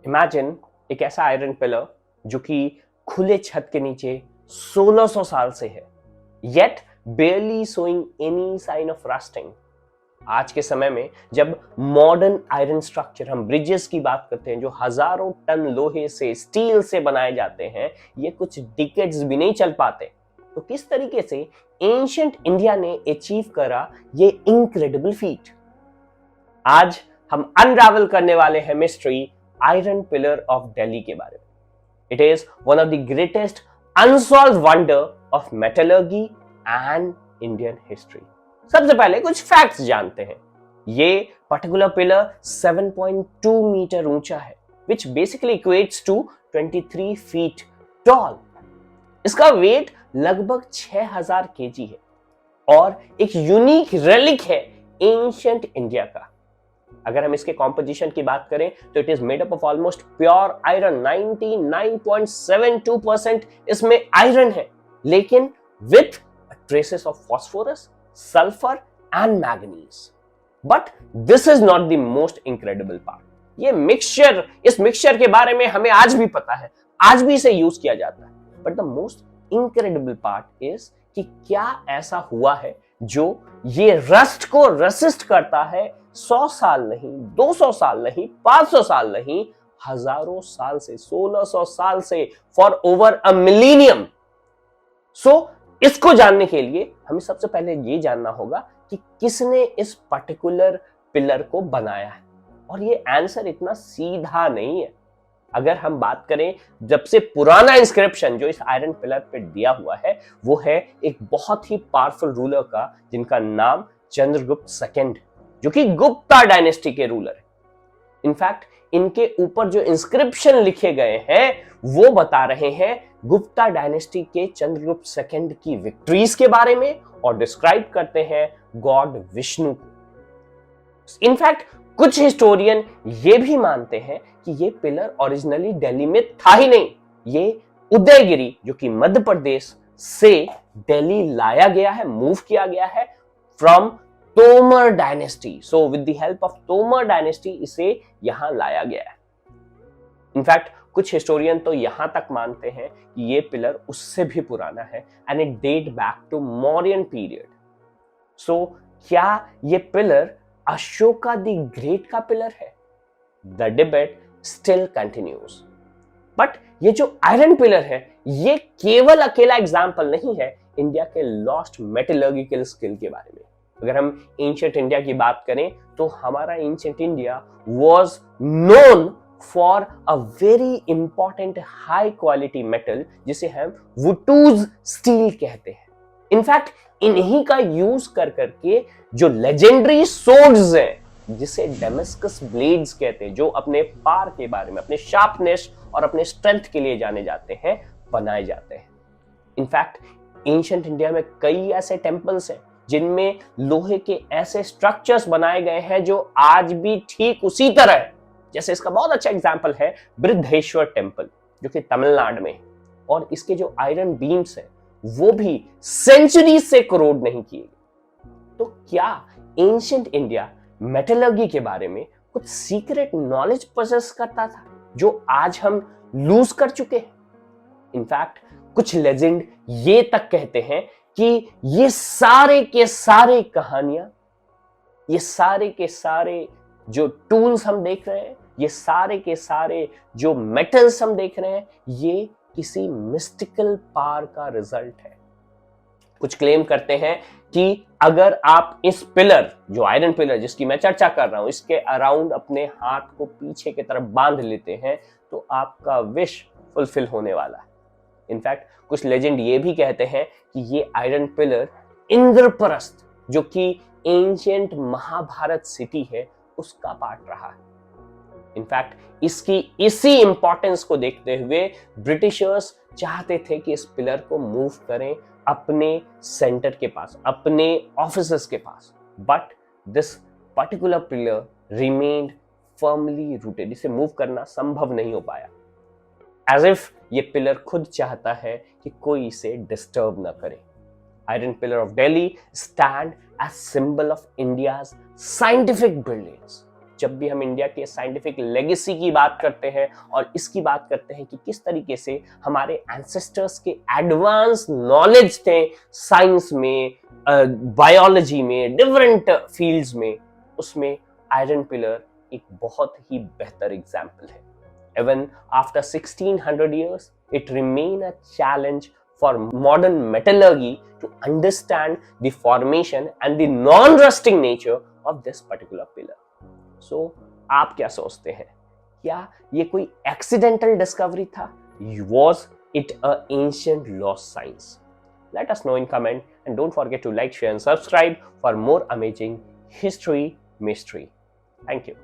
Imagine एक ऐसा iron pillar जो कि खुले छत के नीचे 1600 साल से है, yet barely showing any sign of rusting। आज के समय में जब मॉडर्न आयरन स्ट्रक्चर, हम ब्रिजेस की बात करते हैं जो हजारों टन लोहे से, स्टील से बनाए जाते हैं, ये कुछ डिकेड्स भी नहीं चल पाते। तो किस तरीके से एंशिएंट इंडिया ने अचीव करा ये इनक्रेडिबल फीट? आज हम अनरावल करने वाले हैं mystery iron pillar of Delhi के बारे में। It is one of the greatest unsolved wonder of metallurgy and Indian history. सबसे पहले कुछ फैक्ट्स जानते हैं। ये पर्टिकुलर पिलर 7.2 मीटर ऊंचा है, which basically equates to 23 feet tall. इसका वेट लगभग 6000 केजी है और एक यूनिक रेलिक है एंशिएंट इंडिया का। अगर हम इसके कॉम्पोजिशन की बात करें तो it is made up of almost pure iron. 99.72% इसमें आयरन है, लेकिन with traces of phosphorus, sulphur and manganese. But this is not the most incredible part. ये मिक्सचर, इस मिक्सचर के बारे में हमें आज भी पता है, आज भी इसे यूज किया जाता है। But the most incredible part is कि क्या ऐसा हुआ है जो ये रस्ट को रेसिस्ट करता है 100 साल नहीं, 200 साल नहीं, 500 साल नहीं, हजारों साल से, 1600 साल से, फॉर ओवर अ मिलीनियम। सो इसको जानने के लिए हमें सबसे पहले ये जानना होगा कि किसने इस पर्टिकुलर पिलर को बनाया है। और ये आंसर इतना सीधा नहीं है। अगर हम बात करें, जब से पुराना इंस्क्रिप्शन जो इस आयरन पिलर पे दिया हुआ है वो है एक बहुत ही पावरफुल रूलर का, जिनका नाम चंद्रगुप्त सेकंड, जो कि गुप्ता डायनेस्टी के रूलर है। इनफैक्ट इनके ऊपर जो इंस्क्रिप्शन लिखे गए हैं वो बता रहे हैं गुप्ता डायनेस्टी के चंद्रगुप्त सेकंड की विक्ट्रीज के बारे में और डिस्क्राइब करते हैं गॉड विष्णु को। इनफैक्ट कुछ हिस्टोरियन ये भी मानते हैं कि ये पिलर ओरिजिनली दिल्ली में था ही नहीं, ये उदयगिरी जो कि मध्य प्रदेश से दिल्ली लाया गया है, मूव किया गया है from Tomar dynasty. So with the help of Tomar dynasty इसे यहां लाया गया है। इनफैक्ट कुछ हिस्टोरियन तो यहां तक मानते हैं कि ये पिलर उससे भी पुराना है and it date back to Mauryan period. So क्या ये पिलर अशोका द ग्रेट का पिलर है? The debate still continues. But ये जो आयरन पिलर है ये केवल अकेला एग्जाम्पल नहीं है इंडिया के लॉस्ट मेटलर्जिकल स्किल के बारे में। अगर हम एंशिएंट इंडिया की बात करें तो हमारा ancient India was known for a very important high quality metal जिसे हम वुटूज स्टील कहते हैं। इनफैक्ट इन्हीं का यूज कर करके जो लेजेंडरी सोर्ड्स हैं, जिसे डेमस्कस ब्लेड्स कहते हैं, जो अपने पार के बारे में, अपने शार्पनेस और अपने स्ट्रेंथ के लिए जाने जाते हैं, बनाए जाते हैं। इनफैक्ट एंशिएंट इंडिया में कई ऐसे टेंपल्स हैं जिनमें लोहे के ऐसे स्ट्रक्चर्स बनाए गए हैं जो आज भी ठीक उसी तरह है। जैसे इसका बहुत अच्छा एग्जांपल है बृहदेश्वर टेंपल जो कि तमिलनाडु में, और इसके जो आयरन बीम्स हैं वो भी सेंचुरी से करोड़ नहीं किए गए। तो क्या एंशिएंट इंडिया मेटलर्जी के बारे में कुछ सीक्रेट नॉलेज पोसेस करता था जो आज हम लूज कर चुके हैं? इनफैक्ट कुछ लेजेंड ये तक कहते हैं कि ये सारे के सारे कहानियां, ये सारे के सारे जो टूल्स हम देख रहे हैं, ये सारे के सारे जो मेटल्स हम देख रहे हैं, ये किसी मिस्टिकल पावर का रिजल्ट है। कुछ क्लेम करते हैं कि अगर आप इस पिलर, जो आयरन पिलर जिसकी मैं चर्चा कर रहा हूं, इसके अराउंड अपने हाथ को पीछे की तरफ बांध लेते हैं तो आपका विश फुलफिल होने वाला है। इनफैक्ट कुछ लेजेंड ये भी कहते हैं कि ये आयरन पिलर इंद्रप्रस्थ, जो कि एंशिएंट महाभारत सिटी है, उसका पार्ट रहा है। इनफैक्ट इसकी इसी इंपॉर्टेंस को देखते हुए ब्रिटिशर्स चाहते थे कि इस पिलर को मूव करें अपने सेंटर के पास, अपने ऑफिसर्स के पास। But this particular pillar remained firmly rooted. इसे मूव करना संभव नहीं हो पाया, एज इफ ये पिलर खुद चाहता है कि कोई इसे डिस्टर्ब ना करे। Iron pillar of Delhi stand as symbol of India's scientific brilliance, जब भी हम इंडिया के साइंटिफिक लेगेसी की बात करते हैं और इसकी बात करते हैं कि किस तरीके से हमारे एंसेस्टर्स के एडवांस नॉलेज थे साइंस में, बायोलॉजी में, डिफरेंट फील्ड्स में, उसमें आयरन पिलर एक बहुत ही बेहतर एग्जाम्पल है. Even after 1600 years, it remains a challenge for modern metallurgy to understand the formation and the non-rusting nature of this particular pillar. So, आप क्या सोचते हैं? क्या ये कोई accidental discovery था? Was it a ancient lost science? Let us know in comment and don't forget to like, share and subscribe for more amazing history mystery. Thank you.